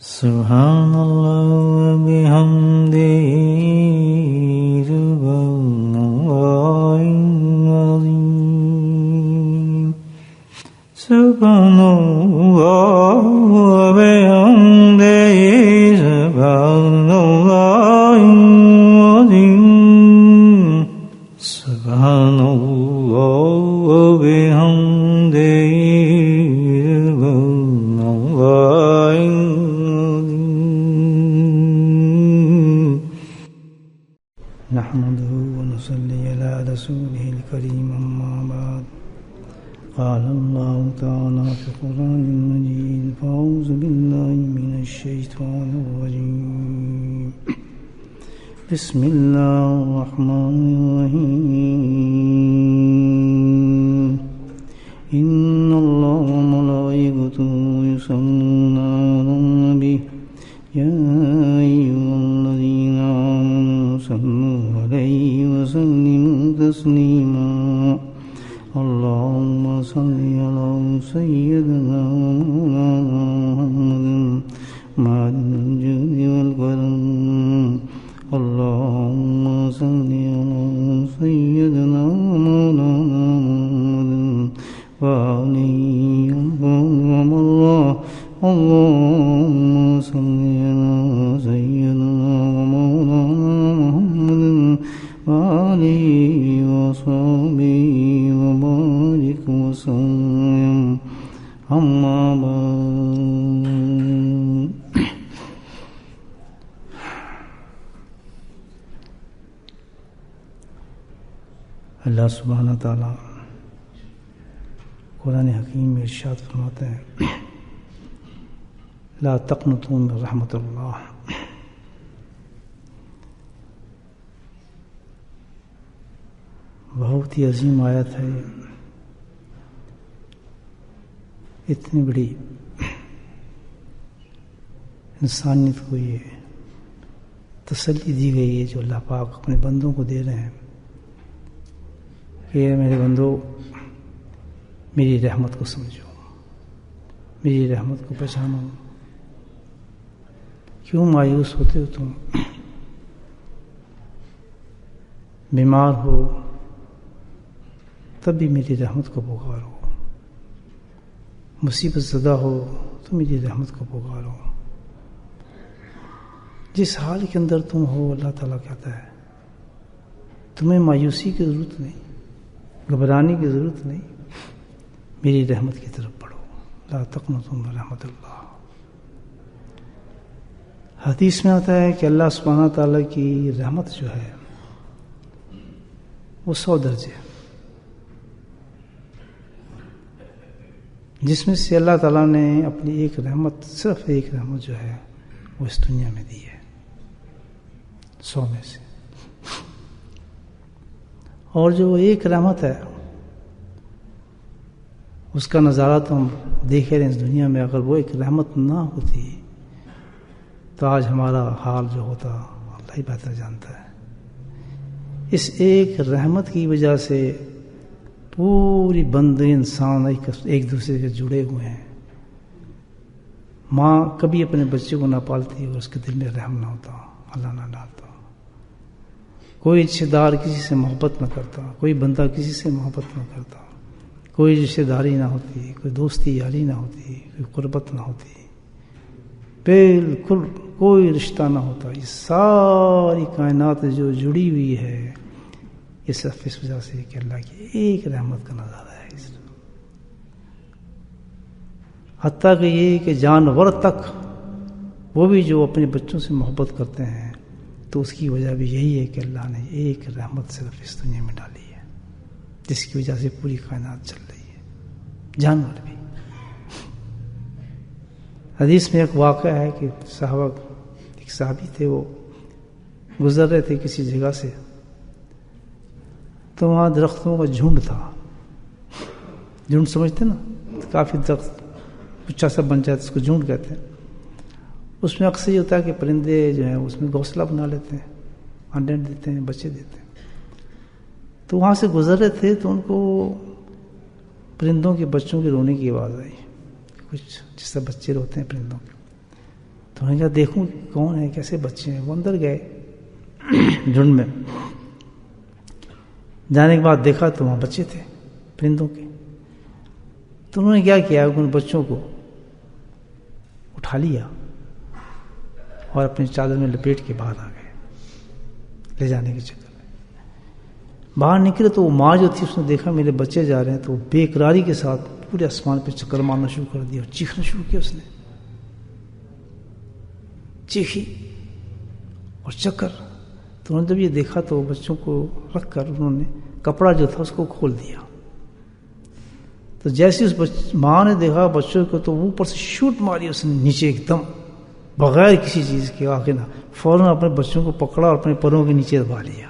سبحان اللہ وبحمدہ سبحان اللہ العظیم سبحان اللہ وبحمدہ سبحان اللہ العظیم سبحان اللہ وبحمدہ نحمده ونصلي على رسوله الكريم أما بعد قال الله تعالى في القرآن المجيد فأعوذ بالله من الشيطان الرجيم بسم الله الرحمن الرحيم إن الله وملائكته يصلون على النبي يا أيها الذين آمنوا صلوا عليه وسلموا تسليما اللهم صل على سيدنا ومولانا محمد معدن الجود والكرم اللهم صل على سيدنا ومولانا محمد وآله ومن والاه اللهم صل على سيدنا ومولانا محمد وآله وصحبه وبارك وسلم أما بعد اللہ سبحانہ تعالیٰ قرآن حکیم میں ارشاد فرماتے ہیں لا تقنطوا من رحمت اللہ بہت ہی عظیم آیت ہے اتنی بڑی انسانیت کو یہ تسلی دی گئی ہے جو اللہ پاک اپنے بندوں کو دے رہے ہیں کہ میرے بندو میری رحمت کو سمجھو میری رحمت کو پہچانو کیوں مایوس ہوتے ہو تم بیمار ہو تب بھی میری رحمت کو پکارو مصیبت زدہ ہو تو میری رحمت کو پکارو جس حال کے اندر تم ہو اللہ تعالیٰ کہتا ہے تمہیں مایوسی کی ضرورت نہیں گھبرانے کی ضرورت نہیں میری رحمت کی طرف بڑھو لا تقنطوا من رحمت اللہ حدیث میں آتا ہے کہ اللہ سبحانہ تعالیٰ کی رحمت جو ہے وہ 100 درجے جس میں سے اللہ تعالیٰ نے اپنی ایک رحمت صرف ایک رحمت جو ہے وہ اس دنیا میں دی ہے 100 میں سے اور جو ایک رحمت ہے اس کا نظارہ تو ہم دیکھ رہے ہیں اس دنیا میں اگر وہ ایک رحمت نہ ہوتی تو آج ہمارا حال جو ہوتا اللہ ہی بہتر جانتا ہے اس ایک رحمت کی وجہ سے پوری بندے انسان ایک دوسرے سے جڑے ہوئے ہیں ماں کبھی اپنے بچے کو نہ پالتی اور اس کے دل میں رحم نہ ہوتا اللہ نہ ڈالتا کوئی رشتے دار کسی سے محبت نہ کرتا کوئی بندہ کسی سے محبت نہ کرتا کوئی رشتے داری نہ ہوتی کوئی دوستی یاری نہ ہوتی کوئی قربت نہ ہوتی بالکل کوئی رشتہ نہ ہوتا یہ ساری کائنات جو جڑی ہوئی ہے یہ صرف اس وجہ سے کہ اللہ کی ایک رحمت کا نظارہ ہے اس حتیٰ کہ یہ کہ جانور تک وہ بھی جو اپنے بچوں سے محبت کرتے ہیں تو اس کی وجہ بھی یہی ہے کہ اللہ نے ایک رحمت صرف اس دنیا میں ڈالی ہے جس کی وجہ سے پوری کائنات چل رہی ہے جانور بھی حدیث میں ایک واقعہ ہے کہ ایک صحابی تھے وہ گزر رہے تھے کسی جگہ سے تو وہاں درختوں کا جھنڈ تھا جھنڈ سمجھتے نا کافی درخت اچھا سا بن جاتا اس کو جھنڈ کہتے ہیں اس میں اکثر یہ ہوتا ہے کہ پرندے جو ہیں اس میں گھونسلہ بنا لیتے ہیں انڈے دیتے ہیں بچے دیتے ہیں تو وہاں سے گزر رہے تھے تو ان کو پرندوں کے بچوں کے رونے کی آواز آئی کچھ جس طرح بچے روتے ہیں پرندوں کے تو تو انہوں نے کہا دیکھوں کون ہے، کیسے بچے ہیں. وہ اندر گئے جھنڈ میں. جانے کے بعد دیکھا تو وہاں بچے تھے پرندوں کے. تو انہوں نے کیا کیا، ان بچوں کو اٹھا لیا اور اپنی چادر میں لپیٹ کے باہر آ گئے لے جانے کے چکر میں. باہر نکلے تو وہ ماں جو تھی اس نے دیکھا میرے بچے جا رہے ہیں، تو وہ بے قراری کے ساتھ پورے آسمان پہ چکر مارنا شروع کر دیا اور چیخنا شروع کیا. اس نے چیخی اور چکر. تو انہوں نے جب یہ دیکھا تو بچوں کو رکھ کر انہوں نے کپڑا جو تھا اس کو کھول دیا. تو جیسے اس ماں نے دیکھا بچوں کو تو اوپر سے شوٹ ماری اس نے نیچے ایک دم بغیر کسی چیز کے. آگے نہ فوراً اپنے بچوں کو پکڑا اور اپنے پروں کے نیچے دبا لیا.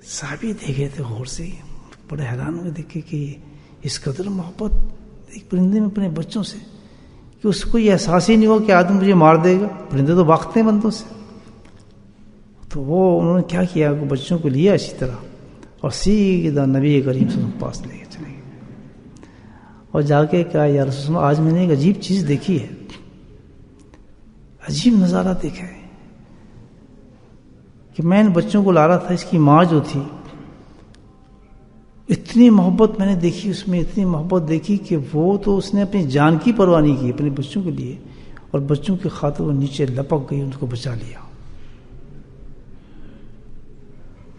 صحابی دیکھے تھے غور سے، بڑے حیران ہوئے دیکھے کہ اس قدر محبت ایک پرندے میں اپنے بچوں سے کہ اس کو یہ احساس ہی نہیں ہو کہ آدمی مجھے مار دے گا. پرندے تو بھاگتے ہیں بندوں سے. تو وہ انہوں نے کیا کیا کہ بچوں کو لیا اسی طرح اور سیدھا نبی کریم صلی اللہ علیہ وسلم کے پاس لے کے چلے گئے اور جا کے کہا یا رسول اللہ آج میں نے ایک عجیب چیز دیکھی ہے، عجیب نظارہ دیکھا ہے کہ میں ان بچوں کو لا رہا تھا. اس کی ماں جو تھی اتنی محبت میں نے دیکھی، اس میں اتنی محبت دیکھی کہ وہ تو اس نے اپنی جان کی پرواہ نہیں کی اپنے بچوں کے لیے، اور بچوں کی خاطر وہ نیچے لپک گئی، ان کو بچا لیا.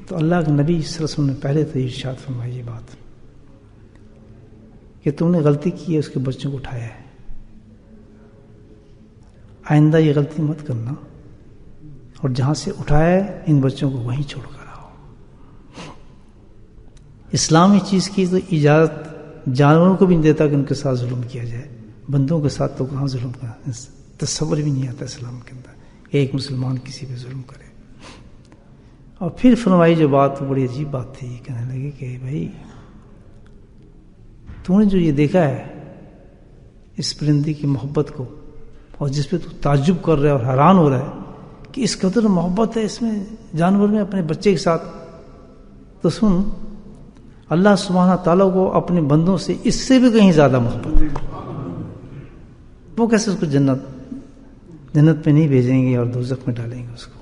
تو اللہ کے نبی صلی اللہ علیہ وسلم نے پہلے تو ارشاد فرمائی یہ بات کہ تم نے غلطی کی ہے، اس کے بچوں کو اٹھایا ہے، آئندہ یہ غلطی مت کرنا، اور جہاں سے اٹھایا ہے ان بچوں کو وہیں چھوڑ کر آؤ. اسلامی چیز کی تو اجازت جانوروں کو بھی نہیں دیتا کہ ان کے ساتھ ظلم کیا جائے، بندوں کے ساتھ تو کہاں ظلم کرنا، تصور بھی نہیں آتا اسلام کے اندر کہ ایک مسلمان کسی پہ ظلم کرے. اور پھر فرمائی جو بات بڑی عجیب بات تھی، کہنے لگے کہ بھائی تو نے جو یہ دیکھا ہے اس پرندے کی محبت کو، اور جس پہ تو تعجب کر رہا ہے اور حیران ہو رہا ہے کہ اس قدر محبت ہے اس میں جانور میں اپنے بچے کے ساتھ، تو سن اللہ سبحانہ تعالیٰ کو اپنے بندوں سے اس سے بھی کہیں زیادہ محبت ہے. وہ کیسے اس کو جنت پہ نہیں بھیجیں گے اور دوزخ میں ڈالیں گے اس کو.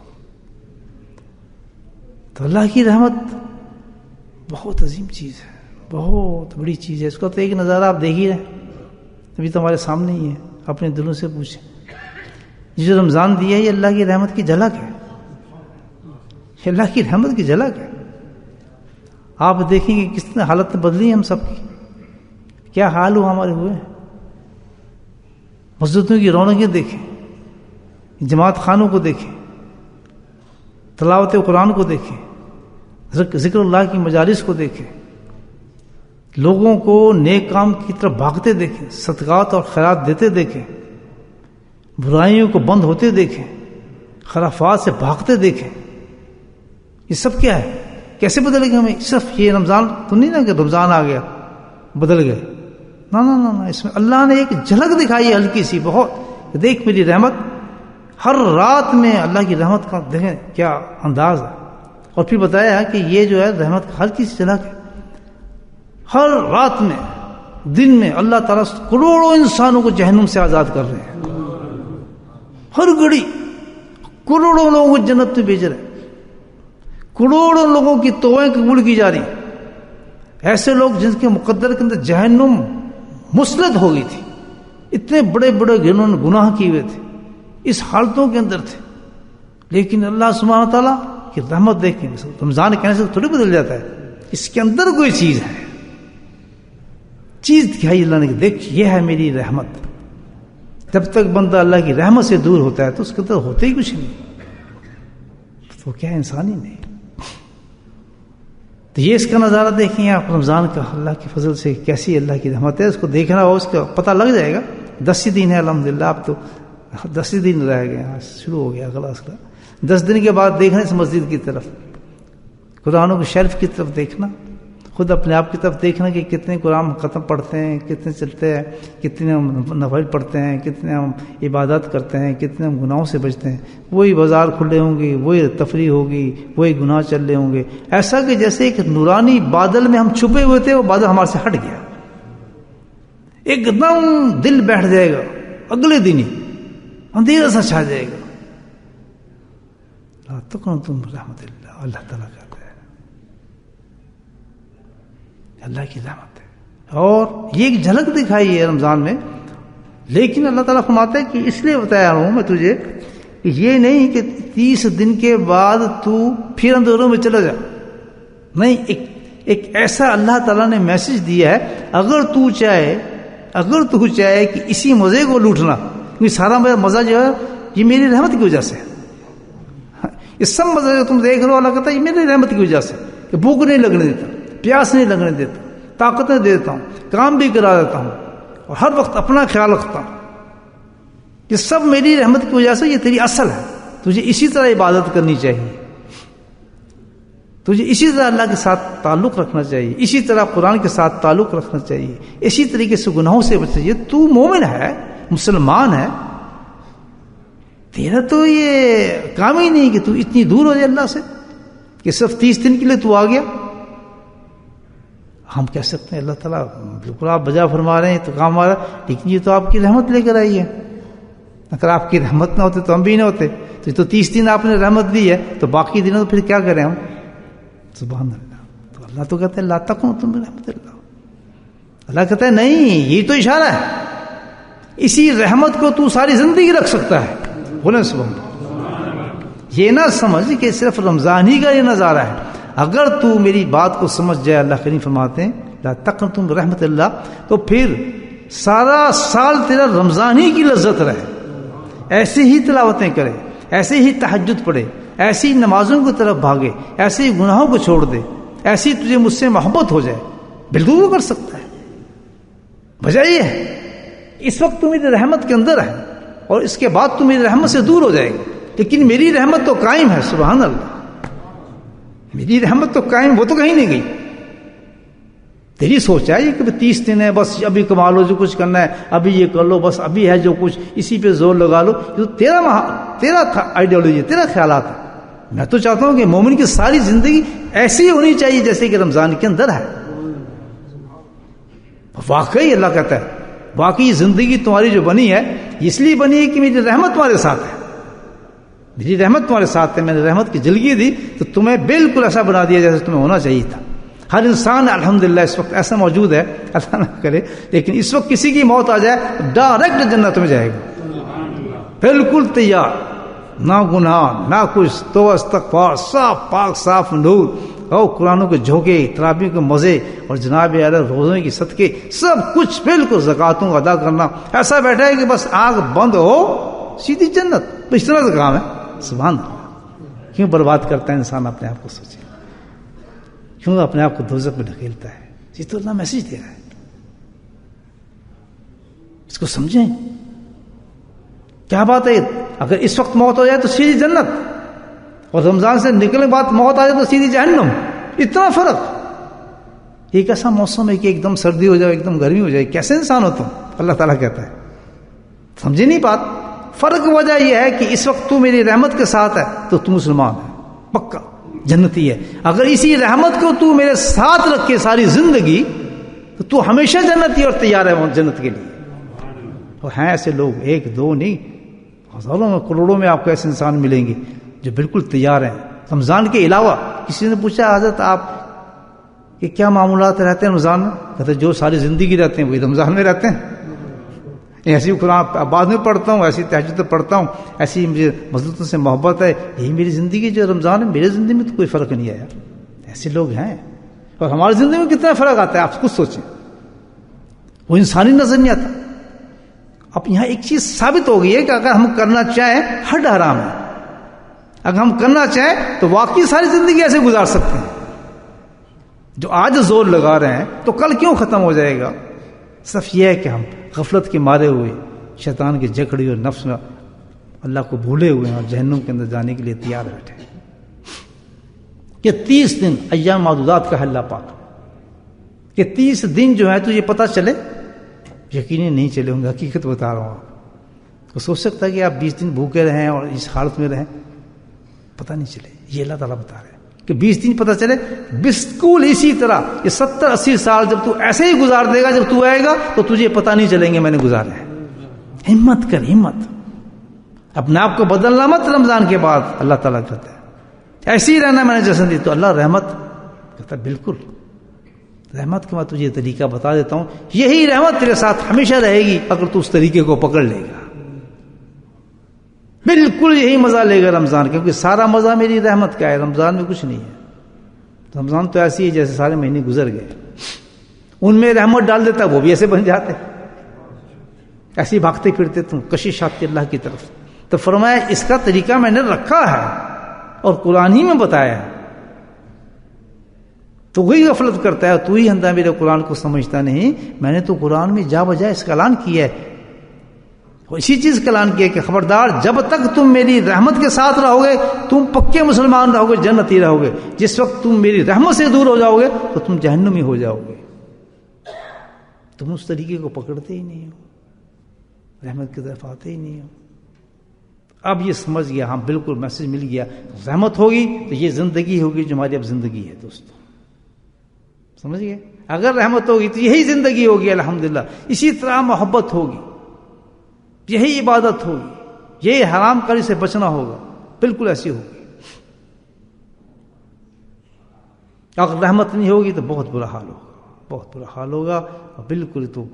تو اللہ کی رحمت بہت عظیم چیز ہے، بہت بڑی چیز ہے. اس کا تو ایک نظارہ آپ دیکھ ہی رہے ہیں، ابھی تو ہمارے سامنے ہی ہے، اپنے دلوں سے پوچھیں. یہ جو رمضان دیا ہے یہ اللہ کی رحمت کی جھلک ہے، یہ اللہ کی رحمت کی جھلک ہے. آپ دیکھیں گے کس طرح حالت بدلی ہم سب کی، کیا حال ہمارے ہوئے. مسجدوں کی رونقیں دیکھیں، جماعت خانوں کو دیکھیں، تلاوت قرآن کو دیکھیں، ذکر اللہ کی مجالس کو دیکھیں، لوگوں کو نیک کام کی طرف بھاگتے دیکھیں، صدقات اور خیرات دیتے دیکھیں، برائیوں کو بند ہوتے دیکھیں، خرافات سے بھاگتے دیکھیں. یہ سب کیا ہے؟ کیسے بدل گئے ہمیں؟ صرف یہ رمضان تو نہیں نا کہ رمضان آ گیا بدل گئے، نہ اس میں اللہ نے ایک جھلک دکھائی ہے ہلکی سی بہت. دیکھ میری رحمت ہر رات میں، اللہ کی رحمت کا دیکھیں کیا انداز ہے. اور پھر بتایا کہ یہ جو ہے رحمت کا ہلکی سی جھلک ہے. ہر رات میں، دن میں اللہ تعالیٰ کروڑوں انسانوں کو جہنم سے آزاد کر رہے ہیں. ہر گھڑی کروڑوں لوگوں کو جنت میں بھیج رہے ہیں، کروڑوں لوگوں کی توبہیں قبول کی جا رہی. ایسے لوگ جن کے مقدر کے اندر جہنم مسلط ہو گئی تھی، اتنے بڑے بڑے جنہوں نے گناہ کیے ہوئے تھے، اس حالتوں کے اندر تھے، لیکن اللہ سبحانہ تعالیٰ کی رحمت دیکھ کے رمضان کہنے سے تھوڑی بدل جاتا ہے. اس کے اندر کوئی چیز ہے، چیز دکھائی اللہ نے کہ دیکھ یہ ہے میری رحمت. جب تک بندہ اللہ کی رحمت سے دور ہوتا ہے تو اس کے اندر ہوتے ہی کچھ نہیں، تو کیا انسان ہی نہیں. تو یہ اس کا نظارہ دیکھیں آپ رمضان کا، اللہ کی فضل سے کیسی اللہ کی رحمت ہے. اس کو دیکھنا ہو، اس کا پتہ لگ جائے گا. 10 ہی دن ہے الحمدللہ، اب تو 10 ہی دن رہ گئے، شروع ہو گیا خلاص. 10 دن کے بعد دیکھنا اس مسجد کی طرف، قرآنوں کے شیلف کی طرف دیکھنا، خود اپنے آپ کی طرف دیکھنا کہ کتنے قرآن ختم پڑھتے ہیں، کتنے چلتے ہیں، کتنے ہم نفل پڑھتے ہیں، کتنے ہم عبادت کرتے ہیں، کتنے ہم گناہوں سے بچتے ہیں. وہی بازار کھلے ہوں گے، وہی تفریح ہوگی، وہی گناہ چل رہے ہوں گے. ایسا کہ جیسے ایک نورانی بادل میں ہم چھپے ہوئے تھے، وہ بادل ہمارے سے ہٹ گیا، ایک دم دل بیٹھ جائے گا اگلے دن ہی اندھیرا سا چھا جائے گا. لا تقنطوا من رحمت اللہ. اللہ تعالیٰ کہتا ہے اللہ کی رحمت ہے. اور یہ ایک جھلک دکھائی ہے رمضان میں. لیکن اللہ تعالیٰ فرماتا ہے کہ اس لیے بتایا ہوں میں تجھے کہ یہ نہیں کہ 30 دن کے بعد تو پھر اندھیروں میں چلا جا. نہیں, ایک ایسا اللہ تعالیٰ نے میسج دیا ہے, اگر تو چاہے کہ اسی مزے کو لوٹنا, کیونکہ سارا مزہ جو ہے یہ میری رحمت کی وجہ سے ہے. یہ سب مزہ جو تم دیکھ رہے ہو اللہ کہتا ہے یہ میری رحمت کی وجہ سے, کہ بھوک نہیں لگنے دیتا, پیاس نہیں لگنے دیتا, طاقتیں دے دیتا ہوں, کام بھی کرا دیتا ہوں, اور ہر وقت اپنا خیال رکھتا ہوں. یہ سب میری رحمت کی وجہ سے, یہ تیری اصل ہے. تجھے اسی طرح عبادت کرنی چاہیے, تجھے اسی طرح اللہ کے ساتھ تعلق رکھنا چاہیے, اسی طرح قرآن کے ساتھ تعلق رکھنا چاہیے, اسی طریقے سے گناہوں سے بچنا چاہیے. تو مومن ہے, مسلمان ہے, تیرا تو یہ کام ہی نہیں کہ تو اتنی دور ہو جائے اللہ سے کہ صرف 30 دن کے لیے تو آ گیا. ہم کہہ سکتے ہیں اللہ تعالیٰ بالکل آپ بجا فرما رہے ہیں تو کام آ رہا, لیکن یہ تو آپ کی رحمت لے کر آئی ہے. اگر آپ کی رحمت نہ ہوتے تو ہم بھی نہ ہوتے. تو 30 دن آپ نے رحمت دی ہے, تو باقی دنوں پھر کیا کریں ہم. سبحان اللہ. تو اللہ تو کہتے ہیں لا تقنطوا من رحمت اللہ. اللہ کہتا ہے نہیں, یہ تو اشارہ ہے, اسی رحمت کو تو ساری زندگی رکھ سکتا ہے. بولیں سبحان اللہ. یہ نہ سمجھ کہ صرف رمضان ہی کا یہ نظارہ ہے. اگر تو میری بات کو سمجھ جائے, اللہ کریم فرماتے ہیں لا تقنطوا من رحمت اللہ, تو پھر سارا سال تیرا رمضان ہی کی لذت رہے. ایسے ہی تلاوتیں کرے, ایسے ہی تہجد پڑھے, ایسی نمازوں کی طرف بھاگے, ایسے ہی گناہوں کو چھوڑ دے, ایسی تجھے مجھ سے محبت ہو جائے. بالکل وہ کر سکتا ہے. وجہ یہ ہے اس وقت تو میری رحمت کے اندر ہے, اور اس کے بعد تو میری رحمت سے دور ہو جائے گا. لیکن میری رحمت تو قائم ہے. سبحان اللہ. میری رحمت تو قائم, وہ تو کہیں نہیں گئی. تیری سوچ ہے یہ کہ 30 دن ہے, بس ابھی کما لو جو کچھ کرنا ہے, ابھی یہ کر لو, بس ابھی ہے جو کچھ اسی پہ زور لگا لو. یہ تو تیرا آئیڈیالوجی, تیرا خیالات ہے. میں تو چاہتا ہوں کہ مومن کی ساری زندگی ایسی ہونی چاہیے جیسے کہ رمضان کے اندر ہے. واقعی اللہ کہتا ہے واقعی زندگی تمہاری جو بنی ہے اس لیے بنی ہے کہ میری رحمت تمہارے ساتھ ہے. میری رحمت تمہارے ساتھ ہے. میں نے رحمت کی جلگی دی تو تمہیں بالکل ایسا بنا دیا جیسے تمہیں ہونا چاہیے تھا. ہر انسان الحمدللہ اس وقت ایسا موجود ہے, اللہ نہ کرے, لیکن اس وقت کسی کی موت آ جائے ڈائریکٹ جنت میں جائے گا, بالکل تیار, نہ گناہ نہ کچھ, تو استغفار, صاف پاک صاف نور, اور قرآنوں کے جھونکے, تراویح کے مزے, اور جناب اعلی روزوں کی صدقے, سب کچھ بالکل زکاتوں کا ادا کرنا. ایسا بیٹھا ہے کہ بس آنکھ بند ہو سیدھی جنت. اس طرح سے کام ہے. سبحان اللہ. کیوں برباد کرتا ہے انسان اپنے آپ کو؟ سوچے کیوں اپنے آپ کو دوزخ میں ڈھکیلتا ہے؟ یہ تو اللہ میسج دے رہا ہے, اس کو سمجھیں. کیا بات ہے, اگر اس وقت موت ہو جائے تو سیدھی جنت, اور رمضان سے نکلنے کے بعد موت آ جائے تو سیدھی جہنم. اتنا فرق. ایک ایسا موسم ہے کہ ایک دم سردی ہو جائے, ایک دم گرمی ہو جائے, کیسے انسان ہو تم؟ اللہ تعالیٰ کہتا ہے سمجھے نہیں بات. فرق وجہ یہ ہے کہ اس وقت تو میری رحمت کے ساتھ ہے تو تو مسلمان ہے, پکا جنتی ہے. اگر اسی رحمت کو تو میرے ساتھ رکھے ساری زندگی تو تو ہمیشہ جنتی اور تیار ہے جنت کے لیے. اور ہیں ایسے لوگ, ایک دو نہیں, ہزاروں میں کروڑوں میں آپ کو ایسے انسان ملیں گے جو بالکل تیار ہیں رمضان کے علاوہ. کسی نے پوچھا حضرت آپ کہ کیا معمولات رہتے ہیں رمضان میں؟ کہتے جو ساری زندگی رہتے ہیں وہی رمضان میں رہتے ہیں. ایسی قرآن بعد میں پڑھتا ہوں, ایسی تہجد پڑھتا ہوں, ایسی مجھے مسجدوں سے محبت ہے, یہی میری زندگی جو رمضان ہے. میری زندگی میں تو کوئی فرق نہیں آیا. ایسے لوگ ہیں. اور ہماری زندگی میں کتنا فرق آتا ہے آپ خود سوچیں. وہ انسانی نظر نہیں آتا. اب یہاں ایک چیز ثابت ہو گئی ہے کہ اگر ہم کرنا چاہیں حد حرام ہے. اگر ہم کرنا چاہیں تو واقعی ساری زندگی ایسے گزار سکتے ہیں. جو آج زور لگا رہے ہیں تو کل کیوں ختم ہو جائے گا؟ صرف یہ ہے کہ ہم غفلت کے مارے ہوئے, شیطان کی جکڑی اور نفس میں اللہ کو بھولے ہوئے ہیں, اور جہنم کے اندر جانے کے لیے تیار بیٹھے ہیں. کہ 30 دن ایام معدودات کا ہے اللہ پاک, کہ 30 دن جو ہے تو یہ پتہ چلے, یقینی نہیں چلے ہوں گے, حقیقت بتا رہا ہوں آپ کو. سوچ سکتا ہے کہ آپ 20 دن بھوکے رہیں اور اس حالت میں رہیں, پتہ نہیں چلے. یہ اللہ تعالیٰ بتا رہے ہیں کہ 20 دن پتہ چلے. بالکل اسی طرح یہ 70-80 سال جب تو ایسے ہی گزار دے گا, جب تو آئے گا تو تجھے پتہ نہیں چلیں گے میں نے گزارے ہیں. ہمت کر، ہمت، اپنے آپ کو بدلنا مت رمضان کے بعد. اللہ تعالیٰ کہتا ہے ایسے ہی رہنا میں نے جیسے دی. تو اللہ رحمت کہتا ہے بالکل رحمت کا میں تجھے طریقہ بتا دیتا ہوں، یہی رحمت تیرے ساتھ ہمیشہ رہے گی اگر تو اس طریقے کو پکڑ لے گا. بالکل یہی مزہ لے گا رمضان، کیونکہ سارا مزہ میری رحمت کا ہے، رمضان میں کچھ نہیں ہے. رمضان تو ایسی ہے جیسے سارے مہینے گزر گئے، ان میں رحمت ڈال دیتا وہ بھی ایسے بن جاتے، ایسے بھاگتے پھرتے تم کشش آتی اللہ کی طرف. تو فرمایا اس کا طریقہ میں نے رکھا ہے اور قرآن ہی میں بتایا ہے. تو وہی غفلت کرتا ہے، تو ہی اندھا میرے قرآن کو سمجھتا نہیں. میں نے تو قرآن میں جا بجا اس کا اعلان کیا ہے، اسی چیز کا اعلان کیا کہ خبردار جب تک تم میری رحمت کے ساتھ رہو گے تم پکے مسلمان رہو گے، جنتی رہو گے. جس وقت تم میری رحمت سے دور ہو جاؤ گے تو تم جہنمی ہو جاؤ گے. تم اس طریقے کو پکڑتے ہی نہیں ہو، رحمت کی طرف آتے ہی نہیں ہو. اب یہ سمجھ گیا، ہاں بالکل میسج مل گیا. رحمت ہوگی تو یہ زندگی ہوگی جو ہماری اب زندگی ہے دوستو، سمجھ گئے؟ اگر رحمت ہوگی تو یہی زندگی ہوگی الحمدللہ. اسی طرح محبت ہوگی، یہی عبادت ہوگی، یہی حرام کاری سے بچنا ہوگا، بالکل ایسی ہوگی. اگر رحمت نہیں ہوگی تو بہت برا حال ہوگا، بہت برا حال ہوگا اور بالکل تو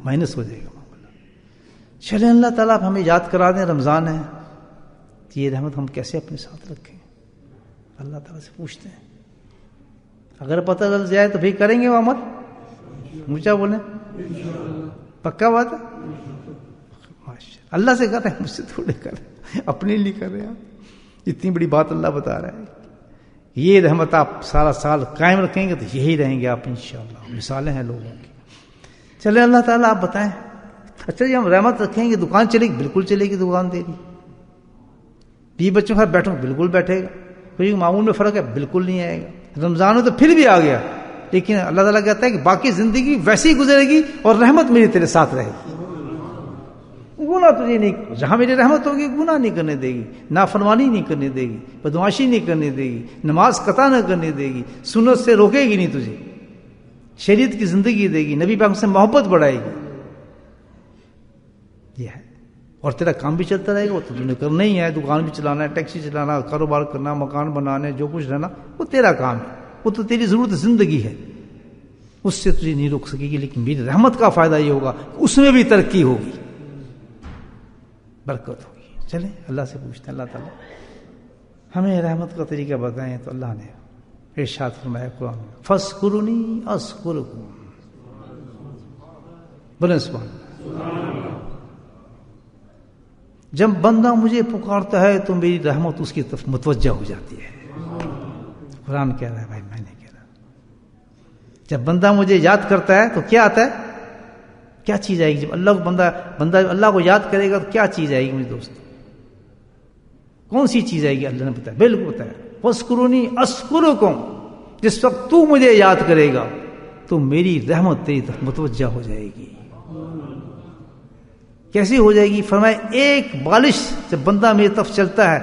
مائنس ہو جائے گا. چلیں اللہ تعالیٰ آپ ہمیں یاد کرا دیں رمضان ہے، یہ رحمت ہم کیسے اپنے ساتھ رکھیں؟ اللہ تعالیٰ سے پوچھتے ہیں. اگر پتہ چل جائے تو پھر کریں گے وہ عمل؟ مجھے بولیں پکا بات ہے؟ اللہ سے کر رہے ہیں، مجھ سے تھوڑے کر رہے ہیں، اپنے لیے کر رہے ہیں. اتنی بڑی بات اللہ بتا رہا ہے. یہ رحمت آپ سارا سال قائم رکھیں گے تو یہی رہیں گے آپ انشاءاللہ. مثالیں ہیں لوگوں کی. چلے اللہ تعالیٰ آپ بتائیں. اچھا جی ہم رحمت رکھیں گے دکان چلے گی؟ بالکل چلے گی دکان تیری. بی بچوں کے ساتھ بیٹھوں بالکل بیٹھے گا. کوئی معمول میں فرق ہے؟ بالکل نہیں آئے گا. رمضان میں تو پھر بھی آ گیا، لیکن اللہ تعالیٰ کہتا ہے کہ باقی زندگی ویسی ہی گزرے گی اور رحمت میری تیرے ساتھ رہے گی. گناہ تجھے نہیں، جہاں میری رحمت ہوگی گناہ نہیں کرنے دے گی، نافرمانی نہیں کرنے دے گی، بدمعاشی نہیں کرنے دے گی، نماز قطع نہ کرنے دے گی، سنت سے روکے گی نہیں تجھے، شریعت کی زندگی دے گی، نبی پاک سے محبت بڑھائے گی. یہ ہے. اور تیرا کام بھی چلتا رہے گا. وہ تو تجھے کرنا ہی ہے، دکان بھی چلانا ہے، ٹیکسی چلانا، کاروبار کرنا، مکان بنانے، جو کچھ رہنا وہ تیرا کام ہے، وہ تو تیری ضرورت زندگی ہے، اس سے تجھے نہیں روک سکے گی. لیکن میری رحمت کا فائدہ یہ ہوگا اس میں بھی ترقی ہوگی، برکت ہوگی. چلیں اللہ سے پوچھتے ہیں اللہ تعالیٰ ہمیں رحمت کا طریقہ بتائیں. تو اللہ نے ارشاد فرمایا قرآن میں فَاذْكُرُونِي أَذْكُرْكُمْ. بولیں سبحان اللہ. جب بندہ مجھے پکارتا ہے تو میری رحمت اس کی طرف متوجہ ہو جاتی ہے. قرآن کہہ رہا ہے بھائی، میں نہیں کہہ رہا. جب بندہ مجھے یاد کرتا ہے تو کیا آتا ہے؟ کیا چیز آئے گی؟ جب اللہ کو بندہ اللہ کو یاد کرے گا تو کیا چیز آئے گی میرے دوست؟ کون سی چیز آئے گی؟ اللہ نے بتایا، بالکل بتایا فَاذْكُرُونِي أَذْكُرْكُمْ. جس وقت تو مجھے یاد کرے گا تو میری رحمت تیری طرف متوجہ ہو جائے گی. کیسی ہو جائے گی؟ فرمایا ایک بالش جب بندہ میری طرف چلتا ہے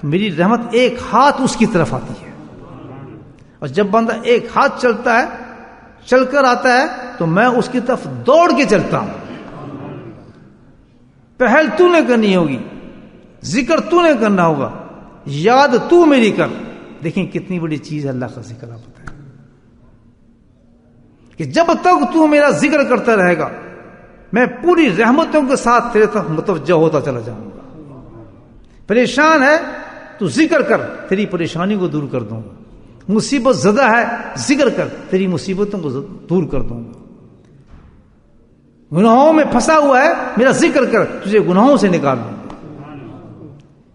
تو میری رحمت ایک ہاتھ اس کی طرف آتی ہے، اور جب بندہ ایک ہاتھ چلتا ہے چل کر آتا ہے تو میں اس کی طرف دوڑ کے چلتا ہوں. پہل تو نے کرنی ہوگی، ذکر تو نے کرنا ہوگا، یاد تو میری کر. دیکھیں کتنی بڑی چیز ہے اللہ کا ذکر. آپ بتائیں کہ جب تک تو میرا ذکر کرتا رہے گا میں پوری رحمتوں کے ساتھ تیرے طرف متوجہ ہوتا چلا جاؤں گا. پریشان ہے تو ذکر کر، تیری پریشانی کو دور کر دوں گا. مصیبت زدہ ہے ذکر کر، تیری مصیبتوں کو دور کر دوں گا. گناہوں میں پھنسا ہوا ہے میرا ذکر کر، تجھے گناہوں سے نکال دوں گا.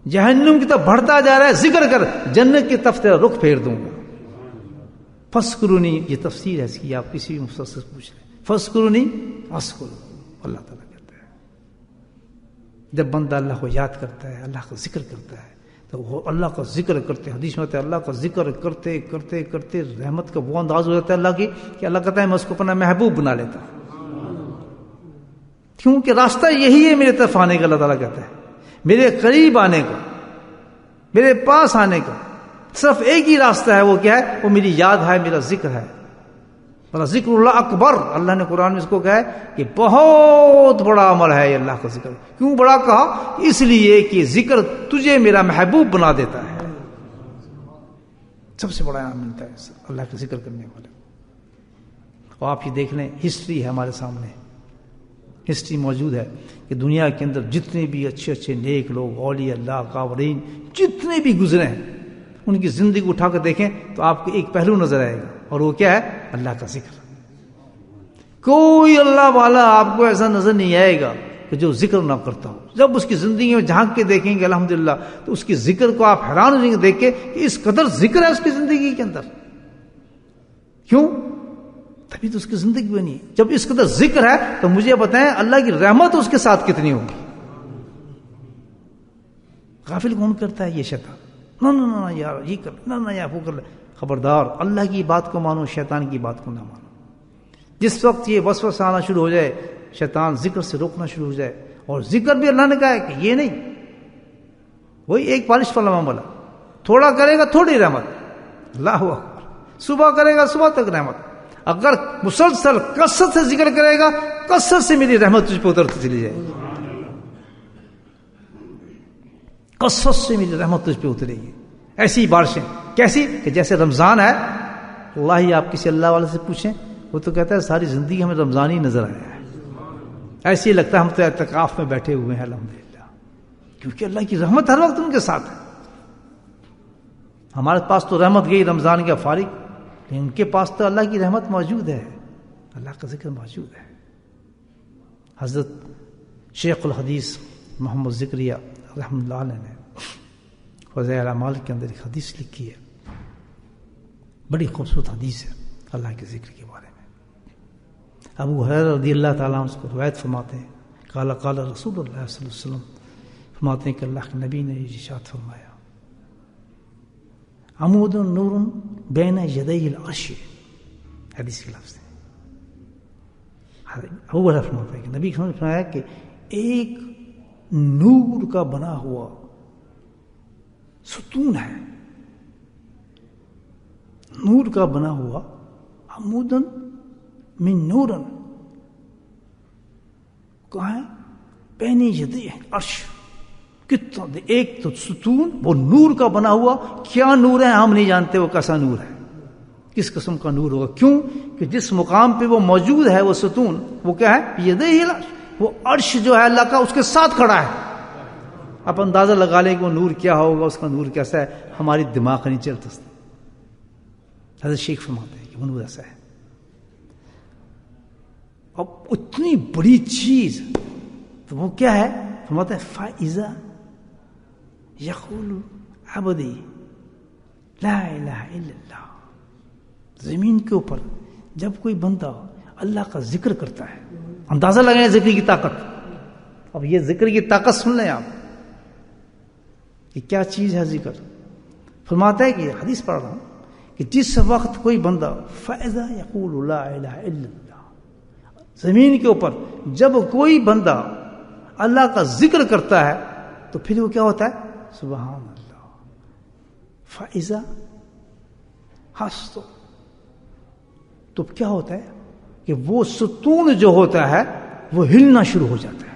جہنم کی طرف بڑھتا جا رہا ہے ذکر کر، جنت کی طرف تیرا رخ پھیر دوں گا. فَاذْكُرُونِي یہ تفسیر ہے اس کی، آپ کسی بھی مفسر سے پوچھ لیں. فَاذْكُرُونِي أَذْكُرْكُمْ. اللہ تعالیٰ کہتا ہے جب بندہ اللہ کو یاد کرتا ہے، اللہ کا ذکر کرتا ہے تو وہ اللہ کا ذکر کرتے، حدیث میں ہوتا ہے اللہ کا ذکر کرتے کرتے کرتے رحمت کا وہ انداز ہو جاتا ہے اللہ کی کہ اللہ کہتا ہے میں اس کو اپنا محبوب بنا لیتا ہوں. کیونکہ راستہ یہی ہے میرے طرف آنے کا. اللہ تعالیٰ کہتا ہے میرے قریب آنے کا، میرے پاس آنے کا صرف ایک ہی راستہ ہے. وہ کیا ہے؟ وہ میری یاد ہے، میرا ذکر ہے. ذکر اللہ اکبر، اللہ نے قرآن میں اس کو کہا ہے کہ بہت بڑا عمل ہے یہ اللہ کا ذکر. کیوں بڑا کہا؟ اس لیے کہ ذکر تجھے میرا محبوب بنا دیتا ہے. سب سے بڑا انعام ملتا ہے اللہ کا ذکر کرنے والے. اور آپ یہ دیکھ لیں، ہسٹری ہے ہمارے سامنے، ہسٹری موجود ہے کہ دنیا کے اندر جتنے بھی اچھے اچھے نیک لوگ، اولیاء اللہ، قابرین، جتنے بھی گزرے ہیں، ان کی زندگی اٹھا کر دیکھیں تو آپ کو ایک پہلو نظر آئے گا، اور وہ کیا ہے؟ اللہ کا ذکر. کوئی اللہ والا آپ کو ایسا نظر نہیں آئے گا کہ جو ذکر نہ کرتا ہو. جب اس کی زندگی میں جھانک کے دیکھیں گے الحمدللہ، تو اس کی ذکر کو آپ حیران ہو جائیں گے دیکھ کے کہ اس قدر ذکر ہے اس کی زندگی کے اندر. کیوں؟ تبھی تو اس کی زندگی بنی. جب اس قدر ذکر ہے تو مجھے بتائیں اللہ کی رحمت اس کے ساتھ کتنی ہوگی. غافل کون کرتا ہے؟ یہ شیطان. نہ یار یہ کر، نہ یار وہ کر لے. خبردار، اللہ کی بات کو مانو، شیطان کی بات کو نہ مانو. جس وقت یہ وسوسہ آنا شروع ہو جائے، شیطان ذکر سے روکنا شروع ہو جائے. اور ذکر بھی اللہ نے کہا ہے کہ یہ نہیں، وہی ایک پالش پر لمحہ بولا، تھوڑا کرے گا تھوڑی رحمت، اللہ اکبر. صبح کرے گا صبح تک رحمت. اگر مسلسل کثرت سے ذکر کرے گا، کثرت سے میری رحمت تجھ پہ اترتی چلی جائے گی. کثرت سے میری رحمت تجھ پہ اترے گی. ایسی بارشیں کیسی کہ جیسے رمضان ہے. اللہ ہی آپ کسی اللہ والے سے پوچھیں، وہ تو کہتا ہے ساری زندگی ہمیں رمضان ہی نظر آیا ہے. ایسے ہی لگتا ہے ہم تو اعتکاف میں بیٹھے ہوئے ہیں الحمدللہ، کیونکہ اللہ کی رحمت ہر وقت ان کے ساتھ ہے. ہمارے پاس تو رحمت گئی رمضان کا فارغ، لیکن ان کے پاس تو اللہ کی رحمت موجود ہے، اللہ کا ذکر موجود ہے. حضرت شیخ الحدیث محمد ذکریہ رحمۃ اللہ علیہ نے فضائل اعمال کے اندر ایک حدیث لکھی ہے، بڑی خوبصورت حدیث ہے اللہ کے ذکر کے بارے میں. ابو ہریرہ رضی اللہ تعالیٰ عنہ اس کو روایت فرماتے ہیں، قال قال رسول اللہ صلی اللہ علیہ وسلم، فرماتے ہیں کہ اللہ کے نبی نے یہ ارشاد فرمایا، عمود نور بین یدی العرش، حدیث کے لفظ ہیں. ابو ہریرہ فرماتے ہیں کہ نبی نے فرمایا کہ ایک نور کا بنا ہوا ستون ہے، نور کا بنا ہوا، عمودن من نورن، کہاں ہے؟ بین یدی عرش. کتنا ایک تو ستون، وہ نور کا بنا ہوا. کیا نور ہے ہم نہیں جانتے، وہ کیسا نور ہے، کس قسم کا نور ہوگا. کیوں کہ جس مقام پہ وہ موجود ہے وہ ستون، وہ کیا ہے؟ یدی العرش. وہ عرش جو ہے اللہ کا اس کے ساتھ کھڑا ہے. آپ اندازہ لگا لیں کہ وہ نور کیا ہوگا، اس کا نور کیسا ہے. ہماری دماغ نہیں چلتا. حضرت شیخ فرماتے ہیں کہ وہ نور ایسا ہے. اب اتنی بڑی چیز تو وہ کیا ہے؟ فرماتا ہے فَإِذَا يَقُولُ عَبْدِي لَا إِلَهَ إِلَّا اللَّهُ. زمین کے اوپر جب کوئی بندہ اللہ کا ذکر کرتا ہے، اندازہ لگائیں ذکر کی طاقت. اب یہ ذکر کی طاقت سن لیں آپ کہ کیا چیز ہے ذکر. فرماتا ہے کہ حدیث پڑھ رہا ہوں کہ جس وقت کوئی بندہ فَإِذَا يَقُولُ لَا إِلَهَ إِلَّا اللَّهُ، زمین کے اوپر جب کوئی بندہ اللہ کا ذکر کرتا ہے تو پھر وہ کیا ہوتا ہے؟ سبحان اللہ. فَإِذَا حَسْتُ، تو کیا ہوتا ہے کہ وہ ستون جو ہوتا ہے وہ ہلنا شروع ہو جاتا ہے.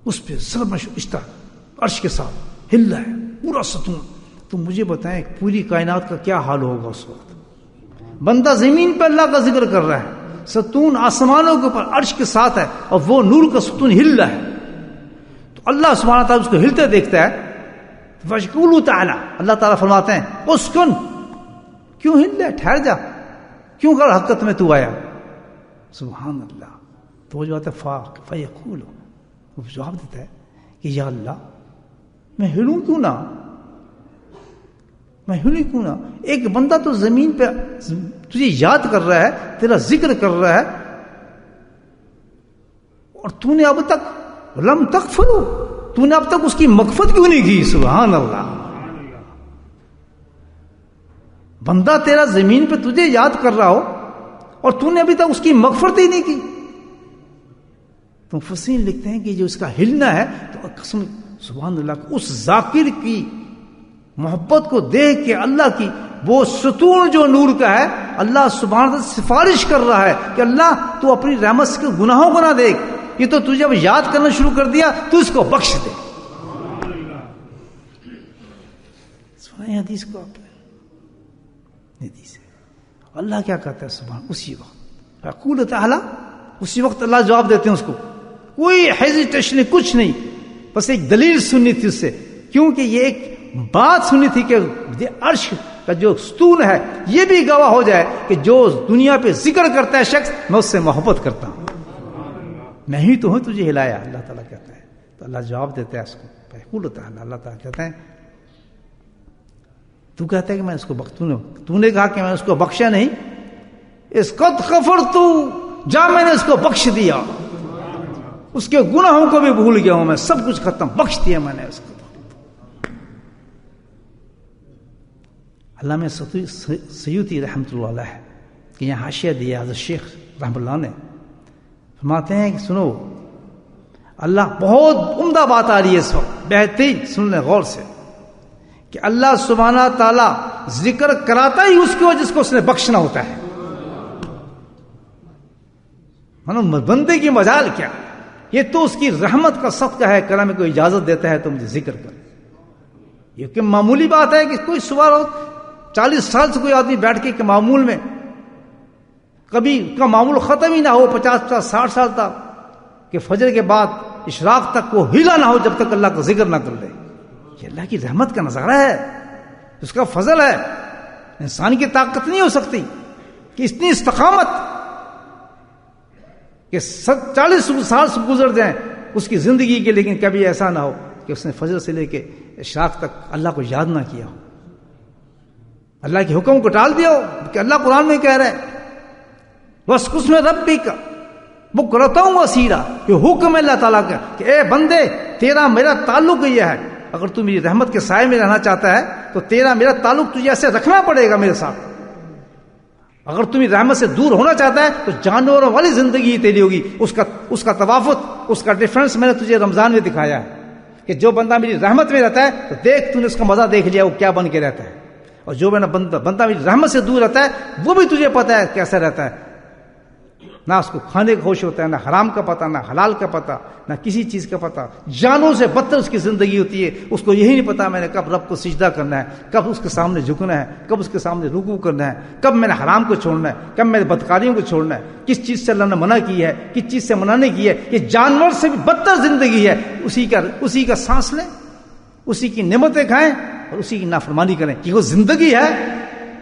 اس پہ ضرب اشتہار عرش کے ساتھ ہل رہا ہے پورا ستون. تو مجھے بتائیں پوری کائنات کا کیا حال ہوگا اس وقت. بندہ زمین پہ اللہ کا ذکر کر رہا ہے، ستون آسمانوں کے اوپر عرش کے ساتھ ہے، اور وہ نور کا ستون ہل رہا ہے. تو اللہ سبحانہ تعالیٰ اس کو ہلتے دیکھتا ہے. وَشْكُولُ تَعَالَى، اللہ تعالیٰ فرماتے ہیں اسکن، کیوں ہل رہا ہے؟ ٹھہر جا، کیوں کر حقت میں تو آیا؟ سبحان اللہ. تو وہ جو آتا ہے فَيَقُولُ، وہ جواب دیتا ہے کہ یا اللہ میں ہلوں کیوں نہ، میں ہلوں کیوں نہ. ایک بندہ تو زمین پہ تجھے یاد کر رہا ہے، تیرا ذکر کر رہا ہے، اور تو نے اب تک لم تغفرو، تو نے اب تک اس کی مغفرت کیوں نہیں کی؟ سبحان اللہ. بندہ تیرا زمین پہ تجھے یاد کر رہا ہو اور تو نے ابھی تک اس کی مغفرت ہی نہیں کی. تو مفسرین لکھتے ہیں کہ جو اس کا ہلنا ہے تو قسم سبحان اللہ، اس ذاکر کی محبت کو دیکھ کے اللہ کی، وہ ستون جو نور کا ہے اللہ سبحانہ تعالیٰ سفارش کر رہا ہے کہ اللہ تو اپنی رحمت سے گناہوں کو نہ دیکھ، یہ تو تجھے اب یاد کرنا شروع کر دیا، تو اس کو بخش دے. سنا حدیث کو آپ نے؟ حدیث ہے. اللہ کیا کہتا ہے سبحان اسی وقت یقول تعالیٰ، اسی وقت اللہ جواب دیتے ہیں اس کو، کوئی ہیزیٹیشن نہیں، کچھ نہیں، بس ایک دلیل سننی تھی اس سے، کیونکہ یہ ایک بات سنی تھی کہ عرش کا جو ستون ہے یہ بھی گواہ ہو جائے کہ جو دنیا پہ ذکر کرتا ہے شخص، میں اس سے محبت کرتا ہوں، میں ہی تو ہوں تجھے ہلایا، اللہ تعالیٰ کہتا ہے. تو اللہ جواب دیتا ہے اس کو، یقول تعالیٰ، اللہ تعالیٰ کہتا ہے تو کہتا ہے کہ میں اس کو تو نے کہا کہ میں اس کو بخشا نہیں، اس قد غفرت، جا میں نے اس کو بخش دیا، اس کے گناہوں کو بھی بھول گیا ہوں میں، سب کچھ ختم، بخش دیا میں نے اس کو. علامہ سیوطی رحمۃ اللہ علیہ کہ یہاں حاشیہ دیا حضرت شیخ رحمۃ اللہ نے، فرماتے ہیں کہ سنو، اللہ بہت عمدہ بات آ رہی ہے اس وقت، بہترین، سن لیں غور سے، کہ اللہ سبحانہ تعالیٰ ذکر کراتا ہی اس کو جس کو اس نے بخشنا ہوتا ہے. بندے کی مجال کیا، یہ تو اس کی رحمت کا صدقہ ہے، کلام میں کوئی اجازت دیتا ہے تو مجھے ذکر کر. یہ کہ معمولی بات ہے کہ کوئی صبح روز 40 سال سے کوئی آدمی بیٹھ کے کہ معمول میں کبھی کا معمول ختم ہی نہ ہو، 50-60 سال تک، کہ فجر کے بعد اشراق تک وہ ہلا نہ ہو جب تک اللہ کا ذکر نہ کر لے. یہ اللہ کی رحمت کا نظارہ ہے، اس کا فضل ہے. انسان کی طاقت نہیں ہو سکتی کہ اتنی استقامت کہ 40 سال سے گزر جائیں اس کی زندگی کے، لیکن کبھی ایسا نہ ہو کہ اس نے فجر سے لے کے اشراق تک اللہ کو یاد نہ کیا ہو، اللہ کے حکم کو ٹال دیا ہو. کہ اللہ قرآن میں کہہ رہا ہے وَاسْقُسْ مِن رَبِّكَ بُكْرَةً وَأَصِيلًا، یہ حکم ہے اللہ تعالیٰ کا کہ اے بندے تیرا میرا تعلق یہ ہے، اگر تو میری رحمت کے سائے میں رہنا چاہتا ہے تو تیرا میرا تعلق تجھے ایسے رکھنا پڑے گا میرے ساتھ. اگر تم رحمت سے دور ہونا چاہتا ہے تو جانوروں والی زندگی تیری ہوگی. اس کا توافت، اس کا ڈفرنس میں نے تجھے رمضان میں دکھایا ہے کہ جو بندہ میری رحمت میں رہتا ہے تو دیکھ تو نے اس کا مزہ دیکھ لیا وہ کیا بن کے رہتا ہے، اور جو بندہ میری رحمت سے دور رہتا ہے وہ بھی تجھے پتا ہے کیسا رہتا ہے. نہ اس کو کھانے کا ہوش ہوتا ہے، نہ حرام کا پتہ، نہ حلال کا پتہ، نہ کسی چیز کا پتہ. جانوں سے بدتر اس کی زندگی ہوتی ہے. اس کو یہی نہیں پتا میں نے کب رب کو سجدہ کرنا ہے، کب اس کے سامنے جھکنا ہے، کب اس کے سامنے رکوع کرنا ہے، کب میں نے حرام کو چھوڑنا ہے، کب میں نے بدکاریوں کو چھوڑنا ہے، کس چیز سے اللہ نے منع کی ہے، کس چیز سے منع نہیں کی ہے. یہ جانور سے بھی بدتر زندگی ہے. اسی کا سانس لیں، اسی کی نعمتیں کھائیں اور اسی کی نافرمانی کریں. یہ وہ زندگی ہے.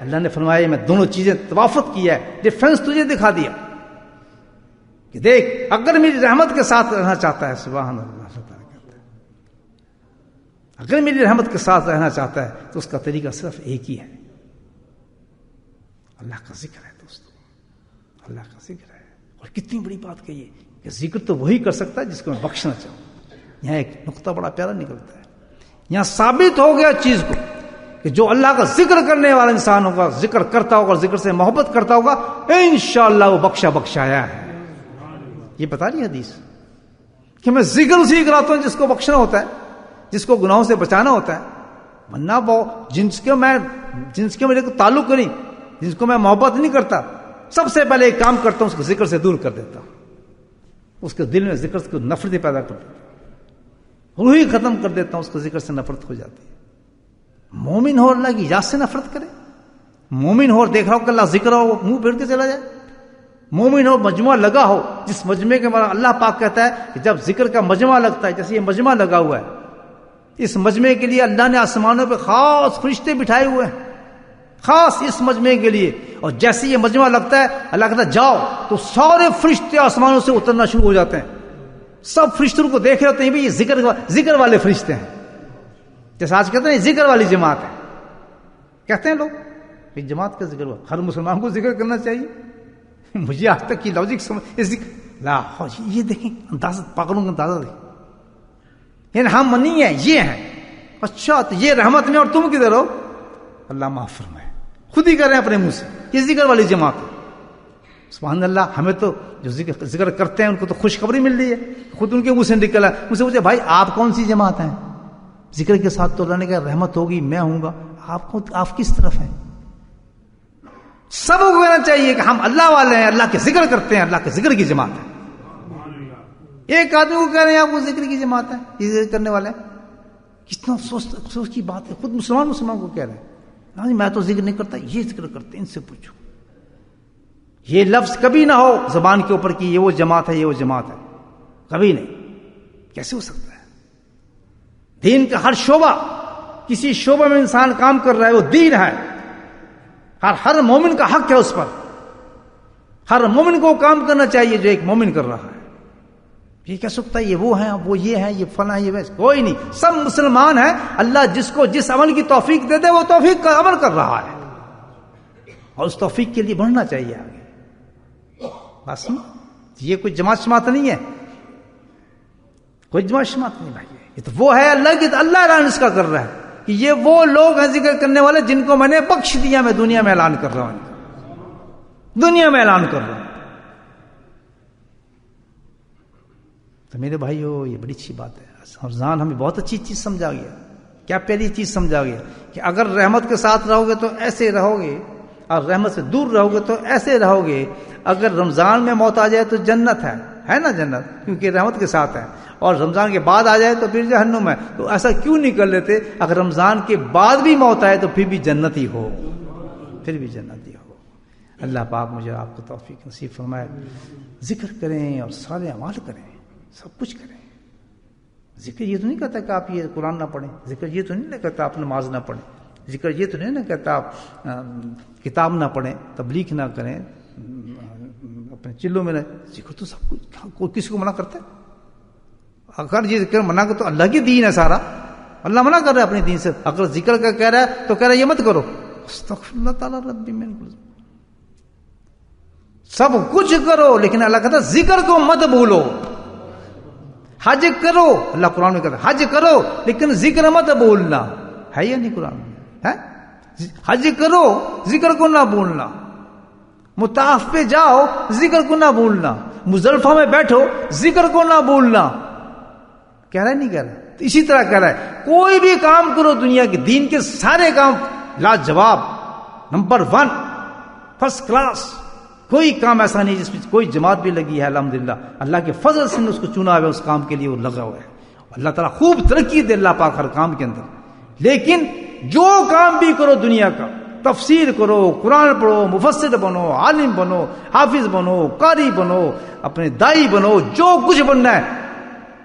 اللہ نے فرمایا میں دونوں چیزیں توافت کی ہے، ڈفرنس تجھے دکھا دیا کہ دیکھ اگر میری رحمت کے ساتھ رہنا چاہتا ہے، سبحان اللہ تعالیٰ کہتا ہے، اگر میری رحمت کے ساتھ رہنا چاہتا ہے تو اس کا طریقہ صرف ایک ہی ہے، اللہ کا ذکر ہے دوستو، اللہ کا ذکر ہے. اور کتنی بڑی بات کہی ہے کہ ذکر تو وہی کر سکتا ہے جس کو میں بخشنا چاہوں. یہاں ایک نقطہ بڑا پیارا نکلتا ہے، یہاں ثابت ہو گیا چیز کو کہ جو اللہ کا ذکر کرنے والا انسان ہوگا، ذکر کرتا ہوگا، ذکر سے محبت کرتا ہوگا، انشاءاللہ وہ بخشایا ہے. یہ بتا رہی حدیث کہ میں ذکر اسی کراتا ہوں جس کو بخشنا ہوتا ہے، جس کو گناہوں سے بچانا ہوتا ہے. ورنہ وہ جنس کے میرے کو تعلق نہیں، جس کو میں محبت نہیں کرتا، سب سے پہلے ایک کام کرتا ہوں اس کو ذکر سے دور کر دیتا ہوں. اس کے دل میں ذکر سے نفرت پیدا کر دیتا ہوں، روح ہی ختم کر دیتا ہوں، اس کو ذکر سے نفرت ہو جاتی ہے. مومن ہو اللہ کی یاد سے نفرت کرے، مومن ہو دیکھ رہا ہو کہ اللہ ذکر ہو منہ پھیر کے چلا جائے، مومن ہو مجموعہ لگا ہو جس مجمعے کے بعد اللہ پاک کہتا ہے کہ جب ذکر کا مجمع لگتا ہے، جیسے یہ مجمع لگا ہوا ہے، اس مجمعے کے لیے اللہ نے آسمانوں پہ خاص فرشتے بٹھائے ہوئے ہیں، خاص اس مجمعے کے لیے. اور جیسے یہ مجمع لگتا ہے اللہ کہتا ہے جاؤ، تو سارے فرشتے آسمانوں سے اترنا شروع ہو جاتے ہیں. سب فرشتوں کو دیکھ رہے ہوتے ہیں، یہ ذکر والے فرشتے ہیں. جیسے آج کہتے ہیں ذکر والی جماعت ہے، کہتے ہیں لوگ ایک جماعت کا ذکر ہوا. ہر مسلمان کو ذکر کرنا چاہیے. مجھے آج تک کی لاجک سمجھ یہ دیکھیں اندازہ، پاگلوں کا اندازہ دیکھیں. یعنی ہم نہیں ہیں، یہ ہیں. اچھا تو یہ رحمت میں اور تم کدھر ہو؟ اللہ معاف فرمائے، خود ہی کر رہے ہیں اپنے منہ سے. یہ ذکر والی جماعت ہے. سبحان اللہ. ہمیں تو جو ذکر کرتے ہیں ان کو تو خوشخبری مل رہی ہے، خود ان کے منہ سے نکلا. مجھ سے پوچھے بھائی آپ کون سی جماعت ہیں؟ ذکر کے ساتھ تو اللہ نے کہا رحمت ہوگی، میں ہوں گا. آپ کس طرف ہیں؟ سب کو کہنا چاہیے کہ ہم اللہ والے ہیں، اللہ کے ذکر کرتے ہیں، اللہ کے ذکر کی جماعت ہے. ایک آدمی کو کہہ رہے ہیں آپ وہ ذکر کی جماعت ہے، یہ ذکر کرنے والے ہیں. کتنا افسوس کی بات ہے، خود مسلمان کو کہہ رہے ہیں ہاں جی میں تو ذکر نہیں کرتا، یہ ذکر کرتے ہیں، ان سے پوچھو. یہ لفظ کبھی نہ ہو زبان کے اوپر کہ یہ وہ جماعت ہے، یہ وہ جماعت ہے، کبھی نہیں. کیسے ہو سکتا ہے؟ دین کا ہر شعبہ، کسی شعبہ میں انسان کام کر رہا ہے وہ دین ہے. ہر مومن کا حق ہے اس پر. ہر مومن کو کام کرنا چاہیے جو ایک مومن کر رہا ہے. یہ کہہ سکتا ہے یہ وہ ہیں، وہ یہ ہیں، یہ فلاں، یہ ویسے، کوئی نہیں. سب مسلمان ہیں. اللہ جس کو جس عمل کی توفیق دے دے وہ توفیق کا عمل کر رہا ہے، اور اس توفیق کے لیے بڑھنا چاہیے آگے. بس یہ کوئی جماعت شماعت نہیں ہے، کوئی جماعت شماعت نہیں بھائی. یہ تو وہ ہے اللہ کی، اللہ اعلان اس کا کر رہا ہے کہ یہ وہ لوگ ہیں ذکر کرنے والے جن کو میں نے بخش دیا. میں دنیا میں اعلان کر رہا ہوں، دنیا میں اعلان کر رہا ہوں. تو میرے بھائیو یہ بڑی اچھی بات ہے. رمضان ہمیں بہت اچھی چیز سمجھا گیا. کیا پہلی چیز سمجھا گیا کہ اگر رحمت کے ساتھ رہو گے تو ایسے رہو گے، اور رحمت سے دور رہو گے تو ایسے رہو گے. اگر رمضان میں موت آ جائے تو جنت ہے نا جنت، کیونکہ رحمت کے ساتھ ہے. اور رمضان کے بعد آ جائے تو پھر جہنم ہے. تو ایسا کیوں نہیں کر لیتے؟ اگر رمضان کے بعد بھی موت آئے تو پھر بھی جنت ہی ہو، پھر بھی جنت ہی ہو. اللہ پاک مجھے آپ کو توفیق نصیب فرمائے. ذکر کریں اور صالح اعمال کریں، سب کچھ کریں. ذکر یہ تو نہیں کہتا کہ آپ یہ قرآن نہ پڑھیں، ذکر یہ تو نہیں کہتا آپ نماز نہ پڑھیں، ذکر یہ تو نہیں نہ کہتا آپ کتاب نہ پڑھیں، تبلیغ نہ کریں، اپنے چلوں میں رہیں. ذکر تو سب کچھ، کوئی کسی کو منع کرتا ہے؟ اگر یہ ذکر منع کر تو اللہ کی دین ہے سارا، اللہ منع کر رہا ہے اپنی دین سے. اگر ذکر کا کہہ رہا ہے تو کہہ رہا ہے یہ مت کرو. استغفر اللہ تعالی ربی من کل. سب کچھ کرو لیکن اللہ کہتا ہے ذکر کو مت بھولو. حج کرو، اللہ قرآن میں کہتا ہے حج کرو لیکن ذکر مت بھولنا. ہے یا نہیں قرآن میں؟ ہے حج کرو ذکر کو نہ بھولنا. مطاف پہ جاؤ ذکر کو نہ بھولنا. مزدلفہ میں بیٹھو ذکر کو نہ بھولنا. کہہ رہا ہے نہیں کہہ رہا؟ تو اسی طرح کہہ رہا ہے کوئی بھی کام کرو دنیا کے دین کے سارے کام لاجواب، نمبر 1، فرسٹ کلاس. کوئی کام ایسا نہیں جس میں کوئی جماعت بھی لگی ہے. الحمدللہ اللہ کے فضل سے اس کو چنا ہوا ہے، اس کام کے لیے وہ لگا ہوا ہے. اللہ تعالیٰ خوب ترقی دے اللہ پاک ہر کام کے اندر. لیکن جو کام بھی کرو دنیا کا، تفسیر کرو، قرآن پڑھو، مفسر بنو، عالم بنو، حافظ بنو، قاری بنو، اپنے دائی بنو، جو کچھ بننا ہے.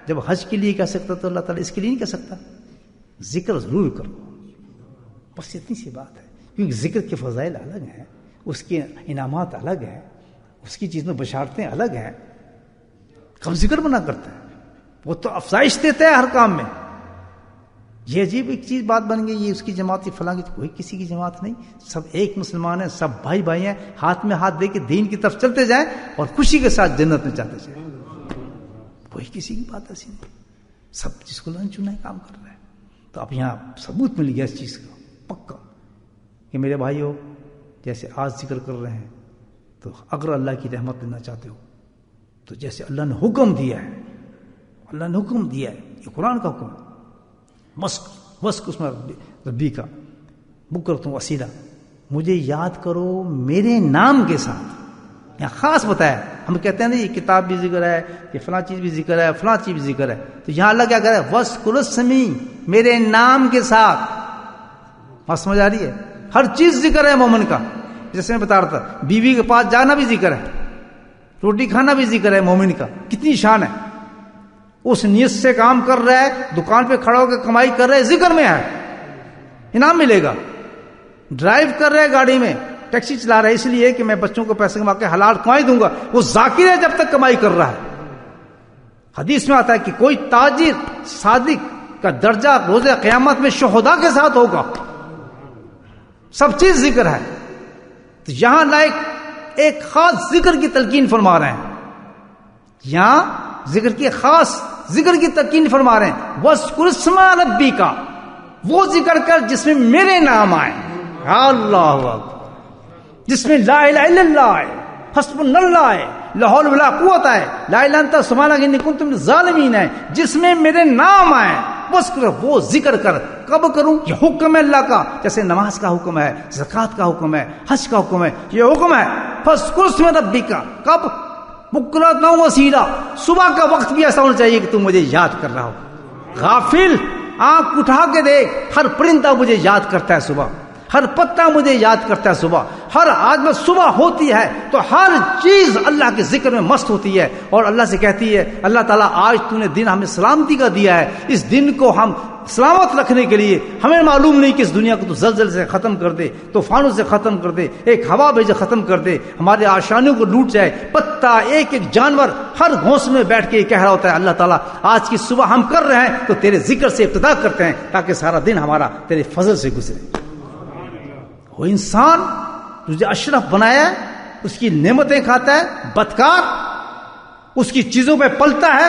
جب حج کے لیے کہہ سکتا تو اللہ تعالیٰ اس کے لیے نہیں کہہ سکتا ذکر ضرور کرو. بس اتنی سی بات ہے. کیونکہ ذکر کے فضائل الگ ہیں، اس کے انعامات الگ ہیں، اس کی چیزوں بشارتیں الگ ہیں. کم ذکر منع کرتا ہے، وہ تو افزائش دیتا ہے ہر کام میں. یہ عجیب ایک چیز بات بن گئی، یہ اس کی جماعت کی فلاں کی، کوئی کسی کی جماعت نہیں. سب ایک مسلمان ہیں، سب بھائی بھائی ہیں. ہاتھ میں ہاتھ دے کے دین کی طرف چلتے جائیں اور خوشی کے ساتھ جنت میں جاتے جائیں. کوئی کسی کی بات ایسی نہیں. سب جس کو اللہ چنا ہے کام کر رہا ہے. تو اب یہاں ثبوت مل گیا اس چیز کا پکا کہ میرے بھائیو جیسے آج ذکر کر رہے ہیں، تو اگر اللہ کی رحمت لینا چاہتے ہو تو جیسے اللہ نے حکم دیا ہے، اللہ نے حکم دیا ہے، یہ قرآن کا حکم ہے. مسک اس میں ربی کا بک کرتا ہوں وسیلہ، مجھے یاد کرو میرے نام کے ساتھ. یہاں خاص بتایا. ہم کہتے ہیں نا یہ کتاب بھی ذکر ہے، یہ فلاں چیز بھی ذکر ہے، فلاں چیز بھی ذکر ہے. تو یہاں اللہ کیا کہہ رہا ہے؟ وَاذْكُرُ اسْمِي، میرے نام کے ساتھ. بات سمجھ آ رہی ہے؟ ہر چیز ذکر ہے مومن کا. جیسے میں بتا رہا تھا بیوی کے پاس جانا بھی ذکر ہے، روٹی کھانا بھی ذکر ہے. مومن کا کتنی شان ہے. اس نیت سے کام کر رہا ہے، دکان پہ کھڑا ہو کے کمائی کر رہا ہے، ذکر میں ہے، انعام ملے گا. ڈرائیو کر رہے گاڑی میں، ٹیکسی چلا رہا ہے اس لیے کہ میں بچوں کو پیسے کما کے حلال کمائی دوں گا، وہ ذاکر ہے جب تک کمائی کر رہا ہے. حدیث میں آتا ہے کہ کوئی تاجر صادق کا درجہ روز قیامت میں شہداء کے ساتھ ہوگا. سب چیز ذکر ہے. تو یہاں لائق ایک خاص ذکر کی تلقین فرما رہے ہیں. یہاں ذکر کی خاص ذکر کی تلقین فرما رہے ہیں. وَاذْكُرِ اسْمَ رَبِّكَ، وہ ذکر کر جس میں میرے نام آئے. اللہ اکبر. جس میں لا الہ الا اللہ ہے، حسبنا اللہ ہے، لا حول ولا قوت ہے، لا الہ الا انت سبحانک انی کنت من الظالمین ہے. جس میں میرے نام آئے بس کرو وہ ذکر کر. کب کروں؟ یہ حکم ہے اللہ کا. جیسے نماز کا حکم ہے, زکوٰۃ کا حکم ہے, حج کا حکم ہے, یہ حکم ہے. فذکر اسم ربک. کب؟ بکرۃ و اصیلا. صبح کا وقت بھی ایسا ہونا چاہیے کہ تم مجھے یاد کر رہا ہو. غافل آنکھ اٹھا کے دیکھ, ہر پرندہ مجھے یاد کرتا ہے صبح, ہر پتا مجھے یاد کرتا ہے صبح, ہر آدمی صبح ہوتی ہے تو ہر چیز اللہ کے ذکر میں مست ہوتی ہے, اور اللہ سے کہتی ہے اللہ تعالیٰ آج تو نے دن ہمیں سلامتی کا دیا ہے, اس دن کو ہم سلامت رکھنے کے لیے ہمیں معلوم نہیں کہ اس دنیا کو تو زلزلے سے ختم کر دے, طوفانوں سے ختم کر دے, ایک ہوا بھیجے ختم کر دے, ہمارے آشانیوں کو لوٹ جائے. پتا ایک ایک جانور ہر گھونسلے میں بیٹھ کے یہ کہہ رہا ہوتا ہے اللہ تعالیٰ آج کی صبح ہم کر رہے ہیں تو تیرے ذکر سے ابتدا کرتے ہیں تاکہ سارا دن ہمارا تیرے فضل سے گزرے. وہ انسان تجھے اشرف بنایا ہے, اس کی نعمتیں کھاتا ہے, بدکار اس کی چیزوں پہ پلتا ہے,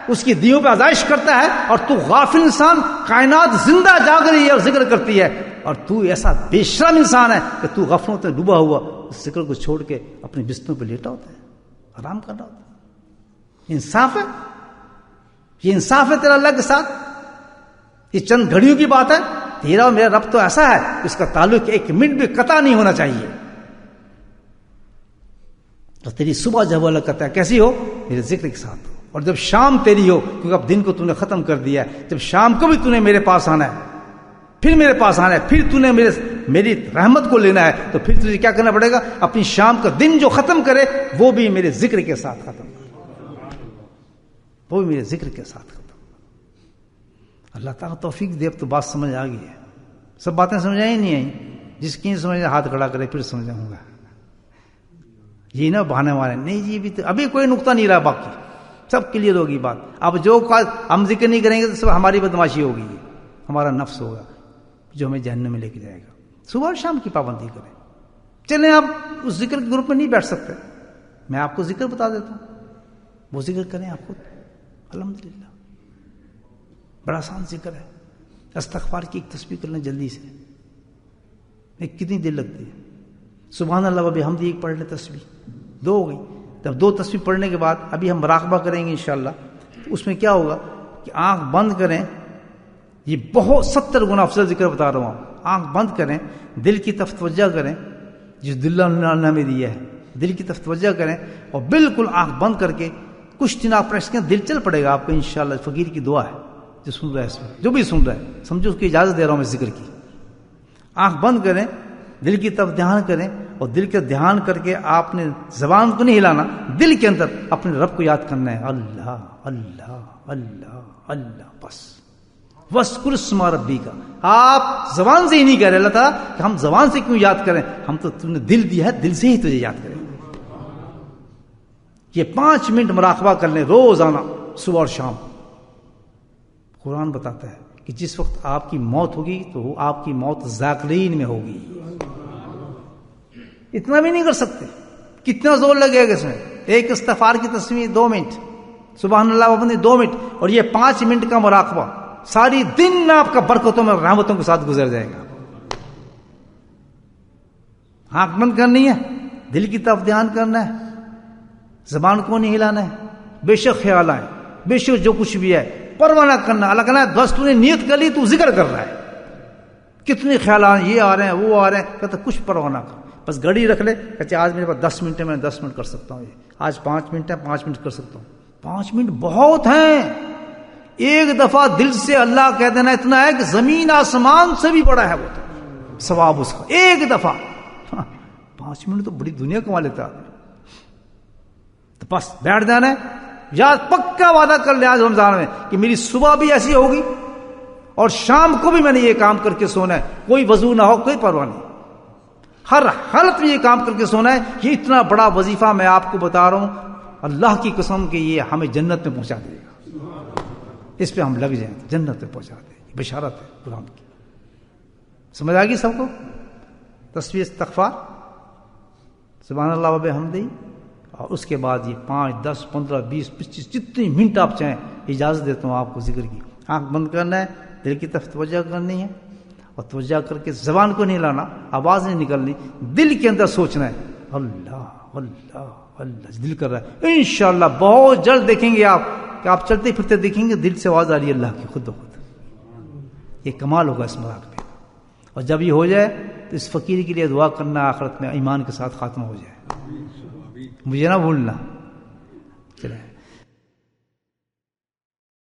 اس کی دیوں پہ آزائش کرتا ہے, اور تو غافل انسان, کائنات زندہ جاگ رہی ہے اور ذکر کرتی ہے, اور تو ایسا بے شرم انسان ہے کہ تو غفلوں سے ڈوبا ہوا اس ذکر کو چھوڑ کے اپنے بستروں پہ لیٹا ہوتا ہے, آرام کر رہا ہوتا ہے. انصاف ہے یہ؟ انصاف ہے تیرا اللہ کے ساتھ؟ یہ چند گھڑیوں کی بات ہے. تیرا اور میرا رب تو ایسا ہے اس کا تعلق ایک منٹ بھی قطع نہیں ہونا چاہیے. اور تیری صبح جب اللہ کرتا ہے کیسی ہو؟ میرے ذکر کے ساتھ ہو. اور جب شام تیری ہو, کیونکہ اب دن کو تو نے ختم کر دیا ہے, جب شام کو بھی تو نے میرے پاس آنا ہے, پھر میرے پاس آنا ہے, پھر تو نے میری رحمت کو لینا ہے, تو پھر تجھے کیا کرنا پڑے گا؟ اپنی شام کا دن جو ختم کرے وہ بھی میرے ذکر کے ساتھ ختم کرے, وہ بھی میرے ذکر کے ساتھ ختم. اللہ تعالیٰ توفیق دے. اب تو بات سمجھ آ گئی ہے, سب باتیں سمجھ آئی نہیں آئی؟ جس کی سمجھ ہاتھ کھڑا کرے پھر سمجھاؤں گا. یہ نہ بہانے والے نہیں جی بھی تو ابھی کوئی نقطہ نہیں رہا, باقی سب کلیئر ہوگی بات. اب جو ہم ذکر نہیں کریں گے تو سب ہماری بدماشی ہوگی, ہمارا نفس ہوگا جو ہمیں جہنم میں لے کے جائے گا. صبح اور شام کی پابندی کریں. چلیں آپ اس ذکر کے گروپ میں نہیں بیٹھ سکتے, میں آپ کو ذکر بتا دیتا ہوں, وہ ذکر کریں آپ خود. الحمدللہ بڑا آسان ذکر ہے. استغفار کی ایک تسبیح کر لیں جلدی سے, ایک کتنی دیر لگتی ہے. سبحان اللہ و بحمدہ ایک پڑھ لیں تسبیح, 2 ہو گئی. جب 2 تسبیح پڑھنے کے بعد ابھی ہم مراقبہ کریں گے انشاءاللہ. اس میں کیا ہوگا کہ آنکھ بند کریں, یہ بہت 70 گنا افضل ذکر بتا رہا ہوں. آنکھ بند کریں, دل کی طرف توجہ کریں, جس دل اللہ نے ہمیں دیا ہے دل کی طرف توجہ کریں, اور بالکل آنکھ بند کر کے کچھ دن آپ پریس کریں, دل چل پڑے گا آپ کو انشاءاللہ. فقیر کی دعا ہے, جو سن رہا ہے اس میں, جو بھی سن رہا ہے سمجھو اس کی اجازت دے رہا ہوں میں ذکر کی. آنکھ بند کریں, دل کی طرف دھیان کریں, اور دل کا دھیان کر کے آپ نے زبان کو نہیں ہلانا, دل کے اندر اپنے رب کو یاد کرنا ہے. اللہ اللہ اللہ اللہ, بس. وَاذْكُرِ اسْمَ رَبِّكَ. آپ زبان سے ہی نہیں کہہ رہے اللہ تعالیٰ کہ ہم زبان سے کیوں یاد کریں, ہم تو تم نے دل دیا ہے, دل سے ہی تجھے یاد کریں. یہ 5 منٹ مراقبہ کر لیں روزانہ صبح اور شام. قرآن بتاتا ہے کہ جس وقت آپ کی موت ہوگی تو وہ آپ کی موت ذاکرین میں ہوگی. اتنا بھی نہیں کر سکتے, کتنا زور لگے گا اس میں. ایک استغفار کی تسبیح 2 منٹ, سبحان اللہ وبحمدہ 2 منٹ, اور یہ 5 منٹ کا مراقبہ, ساری دن آپ کا برکتوں میں رحمتوں کے ساتھ گزر جائے گا. آنکھ بند کرنی ہے, دل کی طرف دھیان کرنا ہے, زبان کو نہیں ہلانا ہے. بے شک خیال آئے, بے شک جو کچھ بھی ہے پرواہ نہ کرنا. اللہ کہنا ہے بس تو نے نیت کر لی, تو ذکر کر رہا ہے. کتنے خیالات یہ آ رہے ہیں وہ آ رہے ہیں, کہتا کچھ پرواہ نہ کر, بس گھڑی رکھ لے. کہتے آج میرے پاس 10 منٹ ہے, میں 10 منٹ کر سکتا ہوں. آج 5 منٹ ہے, 5 منٹ کر سکتا ہوں. 5 منٹ بہت ہیں. ایک دفعہ دل سے اللہ کہہ دینا اتنا ہے کہ زمین آسمان سے بھی بڑا ہے وہ تو ثواب اس کا. ایک دفعہ 5 منٹ تو بڑی دنیا کما لیتا ہے. تو بس بیٹھ جانا ہے, یاد پکا وعدہ کر لیں آج رمضان میں کہ میری صبح بھی ایسی ہوگی اور شام کو بھی میں نے یہ کام کر کے سونا ہے. کوئی وضو نہ ہو, کوئی پرواہ نہیں, ہر حالت میں یہ کام کر کے سونا ہے. یہ اتنا بڑا وظیفہ میں آپ کو بتا رہا ہوں, اللہ کی قسم کہ یہ ہمیں جنت میں پہنچا دے گا. اس پہ ہم لگ جائیں جنت میں پہنچا دے. بشارت ہے قرآن کی. سمجھ آ گئی سب کو؟ تسبیح استغفار سبحان اللہ و بحمدہ, اور اس کے بعد یہ 5 10 15 20 25 جتنی منٹ آپ چاہیں اجازت دیتا ہوں آپ کو ذکر کی. آنکھ بند کرنا ہے, دل کی طرف توجہ کرنی ہے, اور توجہ کر کے زبان کو نہیں لانا, آواز نہیں نکلنی, دل کے اندر سوچنا ہے اللہ اللہ اللہ. دل کر رہا ہے. انشاءاللہ بہت جلد دیکھیں گے آپ کہ آپ چلتے پھرتے دیکھیں گے دل سے آواز آ رہی ہے اللہ کی خود بخود. یہ کمال ہوگا اس مراقبے کا. اور جب یہ ہو جائے تو اس فقیر کے لیے دعا کرنا آخرت میں ایمان کے ساتھ خاتمہ ہو جائے. مجھے نہ بھولنا. چلیں.